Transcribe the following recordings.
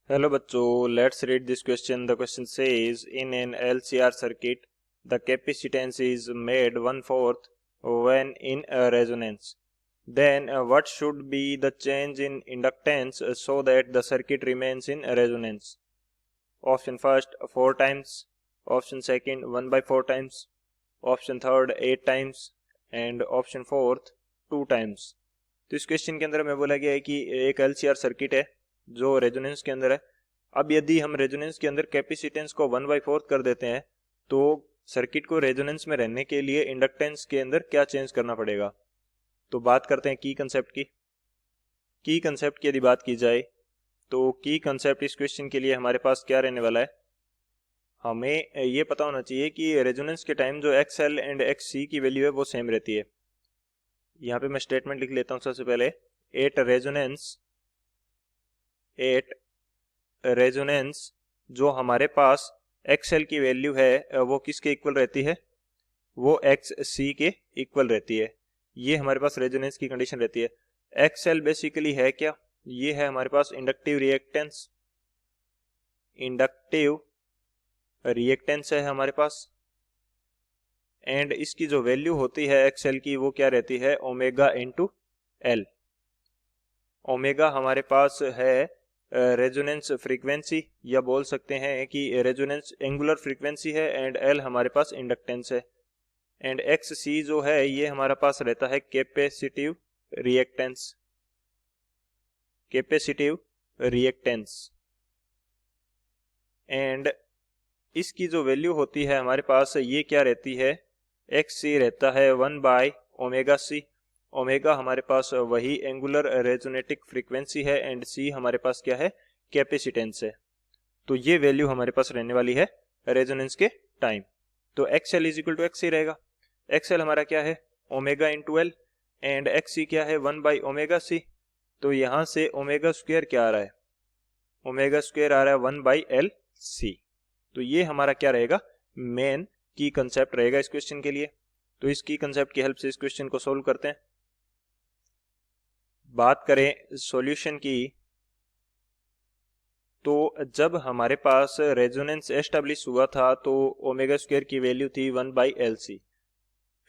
Hello बच्चों, let's read this question. The question says in an LCR circuit, the capacitance is made 1/4 when in a resonance. Then what should be the change in inductance so that the circuit remains in resonance? Option first 4 times, option second 1/4 times, option third 8 times and option fourth 2 times. तो इस question के अंदर हमें बोला गया है कि एक LCR सर्किट है जो रेजोनेंस के अंदर है। अब यदि हम रेजोनेंस के अंदर कैपेसिटेंस को 1/4 कर देते हैं तो सर्किट को रेजोनेंस में रहने के लिए इंडक्टेंस के अंदर क्या चेंज करना पड़ेगा। तो बात करते हैं की कंसेप्ट की। की कंसेप्ट की यदि बात की जाए तो की कंसेप्ट इस क्वेश्चन के लिए हमारे पास क्या रहने वाला है। हमें ये पता होना चाहिए कि रेजोनेंस के टाइम जो XL एंड XC की वैल्यू है वो सेम रहती है। यहाँ पे मैं स्टेटमेंट लिख लेता हूँ सबसे पहले। एट रेजोनेंस जो हमारे पास XL की वैल्यू है वो किसके इक्वल रहती है, वो XC के इक्वल रहती है। ये हमारे पास रेजोनेंस की कंडीशन रहती है। XL बेसिकली है क्या, ये है हमारे पास इंडक्टिव रिएक्टेंस है हमारे पास। एंड इसकी जो वैल्यू होती है XL की वो क्या रहती है, ओमेगा इंटू एल। ओमेगा हमारे पास है रेजोनेंस फ्रीक्वेंसी, या बोल सकते हैं कि रेजोनेंस एंगुलर फ्रीक्वेंसी है, एंड एल हमारे पास इंडक्टेंस है। एंड XC जो है ये हमारा पास रहता है कैपेसिटिव रिएक्टेंस। एंड इसकी जो वैल्यू होती है हमारे पास ये क्या रहती है, XC रहता है 1/ωc। ओमेगा हमारे पास वही एंगुलर रेजोनेटिक फ्रीक्वेंसी है एंड C हमारे पास क्या है, कैपेसिटेंस है। तो ये वैल्यू हमारे पास रहने वाली है रेजोनेंस के टाइम। तो XL is equal to XC रहेगा। XL हमारा क्या है, omega into L, and XC क्या है 1/ωc। तो यहां से ओमेगा स्क्वायर क्या आ रहा है, ओमेगा स्क्वायर आ रहा है 1/LC। तो ये हमारा क्या रहेगा, मेन की कंसेप्ट रहेगा इस क्वेश्चन के लिए। तो इस की कंसेप्ट की हेल्प से इस क्वेश्चन को सोल्व करते हैं। बात करें सॉल्यूशन की, तो जब हमारे पास रेजोनेंस एस्टेब्लिश हुआ था तो ओमेगा स्क्वायर की वैल्यू थी 1/LC।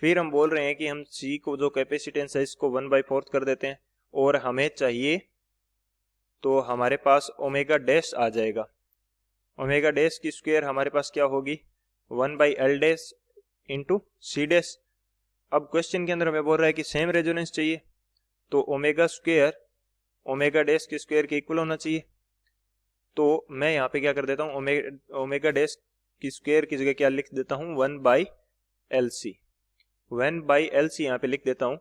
फिर हम बोल रहे हैं कि हम C को जो कैपेसिटेंस है इसको 1/4 कर देते हैं और हमें चाहिए तो हमारे पास ओमेगा डैश आ जाएगा। ओमेगा डैश की स्क्वायर हमारे पास क्या होगी, 1/L dash into C dash. अब क्वेश्चन के अंदर हमें बोल रहा है कि सेम रेजोनेंस चाहिए, तो ओमेगा स्क्वायर ओमेगा डैश के स्क्वायर के इक्वल होना चाहिए। तो मैं यहाँ पे क्या कर देता हूँ, ओमेगा डैश की स्क्वायर की जगह क्या लिख देता हूँ, 1/LC। 1/LC यहाँ पे लिख देता हूँ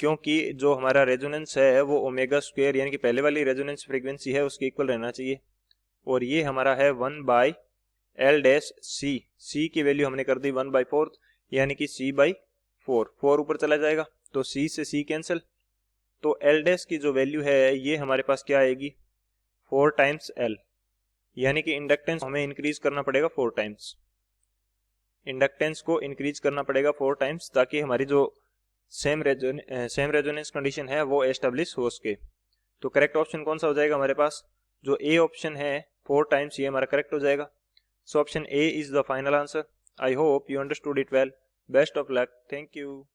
क्योंकि जो हमारा रेजोनेंस है वो ओमेगा स्क्वायर यानी कि पहले वाली रेजोनेंस फ्रीक्वेंसी है उसके इक्वल रहना चाहिए। और ये हमारा है 1/L डैश C। C की वैल्यू हमने कर दी 1/4 यानी कि C/4। 4 ऊपर चला जाएगा तो C से C कैंसिल। तो L डैश की जो वैल्यू है ये हमारे पास क्या आएगी, 4 टाइम्स L, यानी कि इंडक्टेंस हमें इंक्रीज करना पड़ेगा 4 टाइम्स। इंडक्टेंस को इंक्रीज करना पड़ेगा 4 टाइम्स ताकि हमारी जो सेम रेजोनेंस कंडीशन है वो एस्टेब्लिश हो सके। तो करेक्ट ऑप्शन कौन सा हो जाएगा हमारे पास, जो ए ऑप्शन है 4 टाइम्स, ये हमारा करेक्ट हो जाएगा। So option A is the final answer. I hope you understood it well. Best of luck. Thank you.